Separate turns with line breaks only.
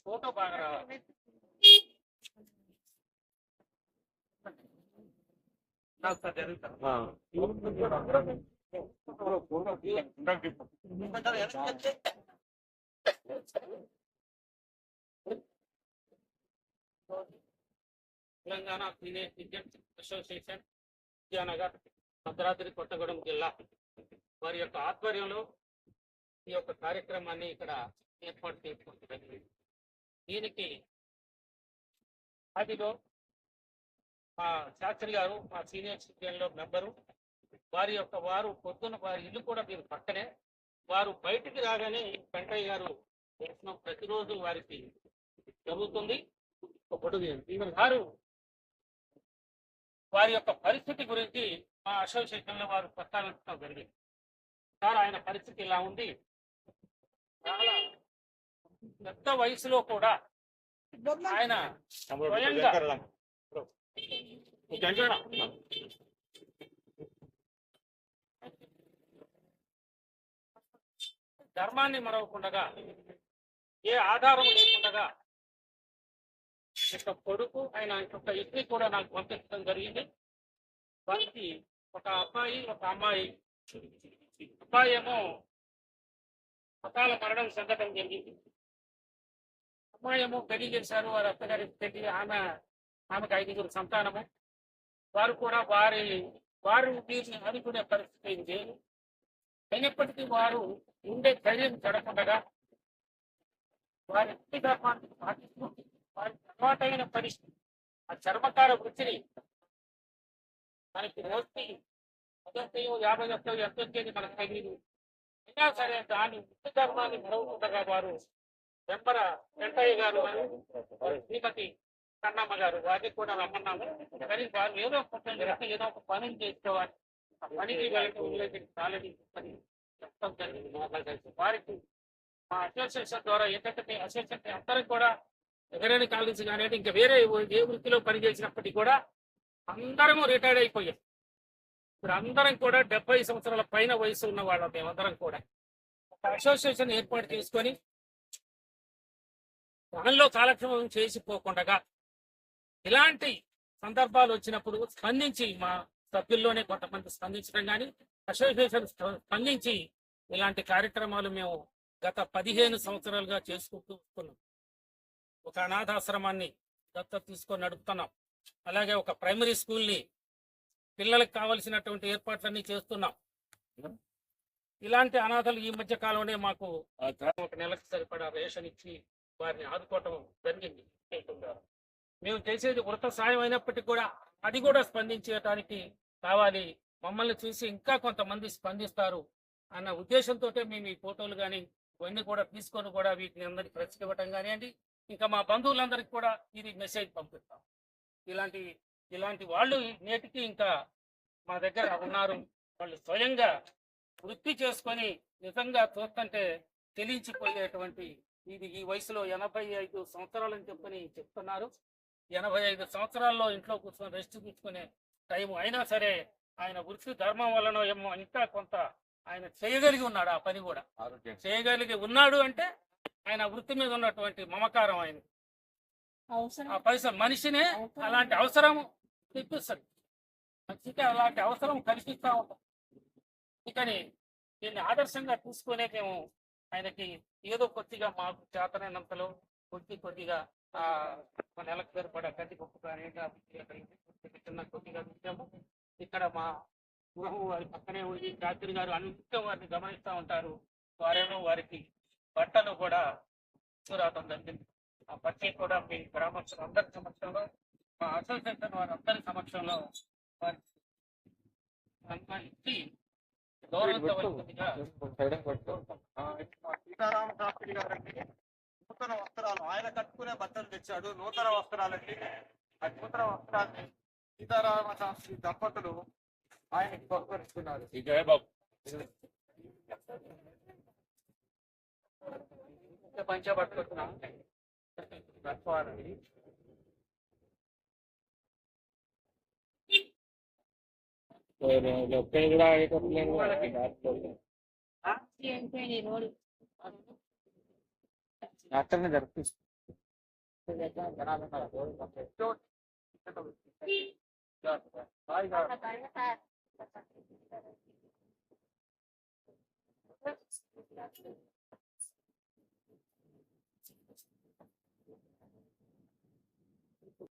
Photo బాగా రావాలి. Telangana senior citizens association Vidyanagar Bhadradri Kothagudem జిల్లా వారి యొక్క ఆధ్వర్యంలో ఈ యొక్క కార్యక్రమాన్ని ఇక్కడ ఏర్పాటు చేసుకుంటుంది. దీనికి అదిలో మా శాస్త్రి గారు మా సీనియర్ సిటిజన్ లో మెంబరు వారు పొద్దున్న వారి ఇల్లు కూడా మీరు పక్కనే. వారు బయటికి రాగానే వెంకయ్య గారు దర్శనం ప్రతిరోజు వారికి జరుగుతుంది. వారు వారి యొక్క పరిస్థితి గురించి మా అసోసియేషన్ లో వారు ప్రస్తావించడం జరిగింది. సార్, ఆయన పరిస్థితి ఇలా ఉంది, చాలా పెద్ద వయసులో కూడా ఆయన స్వయంగా ధర్మాన్ని మరవకుండా, ఏ ఆధారం లేకుండా ఒక కొడుకు ఆయన ఒక ఇంటిని కూడా నాకు పంపించడం జరిగింది. వారికి ఒక అబ్బాయి ఒక అమ్మాయి. అబ్బాయి ఏమో అకాల మరణం చెందడం జరిగింది. అమ్మాయి ఏమో పెళ్లి చేశారు, వారి అత్తగారికి పెళ్లి. ఆమెకు 5 సంతానము. వారు కూడా వారు వీరిని ఆదుకునే పరిస్థితి లేదు. అయినప్పటికీ వారు ఉండే ధైర్యం చెడకుండా వారి వ్యక్తి ధర్మాన్ని పాటిస్తూ వారి అలవాటైన పరిస్థితి ఆ చర్మకార వృత్తిని మనకి రోజుకి 50 ఎంత వచ్చేది మనకు తగిలి. అయినా సరే దాని వృత్తి ధర్మాన్ని మరవకుండా వారు వెంకయ్య గారు శ్రీమతి కన్నమ్మ గారు వారికి కూడా రమ్మన్నాము. కానీ వారు ఏదో ఒక పని చేసుకోవాలి. ఆ పనికి వెళ్ళడం చాలని పని చెప్తాం జరిగింది. వారికి మా అసోసియేషన్ ద్వారా ఏంటంటే అసోసియేషన్ అందరికి కూడా ఎగరేని కాలేజీ కానీ ఇంకా వేరే ఏ వృత్తిలో పనిచేసినప్పటికీ కూడా అందరము రిటైర్డ్ అయిపోయాం. ఇప్పుడు అందరం కూడా 70 సంవత్సరాల పైన వయసు ఉన్న వాళ్ళం. మేమందరం కూడా ఒక అసోసియేషన్ ఏర్పాటు చేసుకొని దానిలో కాలక్షేమం చేసిపోకుండా ఇలాంటి సందర్భాలు వచ్చినప్పుడు స్పందించి మా సభ్యుల్లోనే కొంతమంది స్పందించడం కానీ అసోసియేషన్ స్పందించి ఇలాంటి కార్యక్రమాలు మేము గత 15 సంవత్సరాలుగా చేసుకుంటూ వస్తున్నాం. ఒక అనాథాశ్రమాన్ని దత్తత తీసుకొని నడుపుతున్నాం. అలాగే ఒక ప్రైమరీ స్కూల్ని పిల్లలకు కావలసినటువంటి ఏర్పాట్లన్నీ చేస్తున్నాం. ఇలాంటి అనాథలు ఈ మధ్య కాలంలోనే మాకు ఒక నెలకు సరిపడా రేషన్ ఇచ్చి వారిని ఆదుకోవటం జరిగింది. మేము చేసేది వృత సాయం అయినప్పటికీ కూడా అది కూడా స్పందించడానికి కావాలి. మమ్మల్ని చూసి ఇంకా కొంతమంది స్పందిస్తారు అన్న ఉద్దేశంతో మేము ఈ ఫోటోలు కానీ ఇవన్నీ కూడా తీసుకొని కూడా వీటిని అందరికి ప్రశ్న ఇవ్వటం కానివ్వండి. ఇంకా మా బంధువులందరికీ కూడా ఇది మెసేజ్ పంపిస్తాం. ఇలాంటి వాళ్ళు నేటికి ఇంకా మా దగ్గర ఉన్నారు. వాళ్ళు స్వయంగా వృత్తి చేసుకొని నిజంగా చూస్తుంటే తెలియించిపోయేటువంటి ఇది ఈ వయసులో 85 సంవత్సరాలని చెప్తున్నారు. 85 సంవత్సరాల్లో ఇంట్లో కూర్చొని రెస్ట్ తీసుకునే టైం అయినా సరే ఆయన వృత్తి ధర్మం వలన ఏమో ఇంకా కొంత ఆయన చేయగలిగి ఉన్నాడు. ఆ పని కూడా చేయగలిగి ఉన్నాడు అంటే ఆయన వృత్తి మీద ఉన్నటువంటి మమకారం ఆయన ఆ పరిశ్రమ మనిషినే అలాంటి అవసరం తెప్పిస్తుంది. మనిషికి అలాంటి అవసరం కల్పిస్తూ ఉంటాం. అందుకని దీన్ని ఆదర్శంగా తీసుకునే మేము ఆయనకి ఏదో కొద్దిగా మాకు చేతనైనంతలో కొద్దిగా నెలకు సరిపడా గడ్డి గొప్ప చిన్న కొద్దిగా ఇచ్చాము. ఇక్కడ మా గృహం వారి పక్కనే ఉండి శాస్త్రి గారు అనిత్యం వారిని గమనిస్తూ ఉంటారు. వారేమో వారికి బట్టలు కూడా తీసుకురావడం జరిగింది. ఆ బట్టలు కూడా మీ గ్రామస్తులు అందరి సమక్షంలో మా అసోసియేషన్ వారి అందరి సమక్షంలో వారికి ఇచ్చి
సీతారామ శాస్త్రి గారండి నూతన వస్త్రాలు ఆయన కట్టుకునే బట్టలు తెచ్చాడు. నూతన వస్త్రాలండి. ఆ నూతన వస్త్రాన్ని సీతారామ శాస్త్రి దంపతులు ఆయనకి బహుకరిస్తున్నారు.
పంచా పట్టుకుంటున్నాం.
లొక్కలు కూడా ఆగేటట్లేదు అట్లనే జరిపిస్తుంది.